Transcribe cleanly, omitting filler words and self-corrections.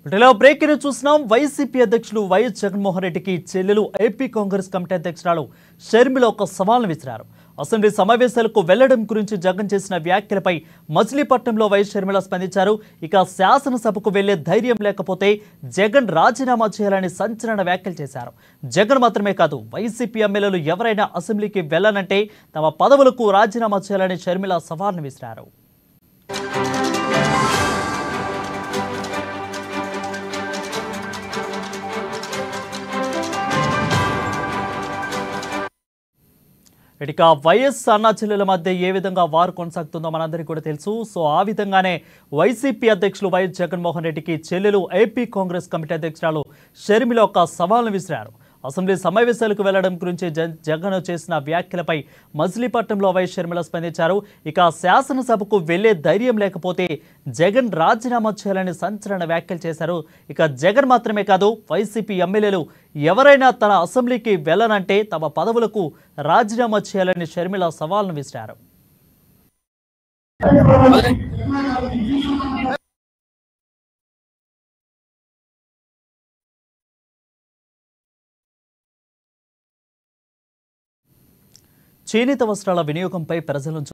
ఇటీవల బ్రేక్ ని చూస్తున్నాం. వైసీపీ అధ్యక్షులు వైఎస్ జగన్మోహన్ రెడ్డికి చెల్లెలు ఏపీ కాంగ్రెస్ కమిటీ అధ్యక్షురాలు షర్మిల ఒక సవాల్ను విసిరారు. అసెంబ్లీ సమావేశాలకు వెళ్లడం గురించి జగన్ చేసిన వ్యాఖ్యలపై మచిలీపట్నంలో వైఎస్ షర్మిల స్పందించారు. ఇక శాసనసభకు వెళ్లే ధైర్యం లేకపోతే జగన్ రాజీనామా చేయాలని సంచలన వ్యాఖ్యలు చేశారు. జగన్ మాత్రమే కాదు, వైసీపీ ఎమ్మెల్యేలు ఎవరైనా అసెంబ్లీకి వెళ్లనంటే తమ పదవులకు రాజీనామా చేయాలని షర్మిల సవాల్ను విసిరారు. ఇక వైఎస్ అన్నా చెల్లెల మధ్య ఏ విధంగా వారు కొనసాగుతుందో మనందరికీ కూడా తెలుసు. సో ఆ విధంగానే వైసీపీ అధ్యక్షులు వైఎస్ జగన్మోహన్ రెడ్డికి చెల్లెలు ఏపీ కాంగ్రెస్ కమిటీ అధ్యక్షురాలు షర్మిల ఒక సవాల్ను విసిరారు. అసెంబ్లీ సమావేశాలకు వెళ్లడం గురించి జగన్ చేసిన వ్యాఖ్యలపై మచిలీపట్నంలో వైఎస్ షర్మిల స్పందించారు. ఇక శాసనసభకు వెళ్లే ధైర్యం లేకపోతే జగన్ రాజీనామా చేయాలని సంచలన వ్యాఖ్యలు చేశారు. ఇక జగన్ మాత్రమే కాదు, వైసీపీ ఎమ్మెల్యేలు ఎవరైనా తన అసెంబ్లీకి వెళ్లనంటే తమ పదవులకు రాజీనామా చేయాలని షర్మిల సవాల్ను విసిరారు. చేనేత వస్త్రాల వినియోగంపై ప్రజల నుంచి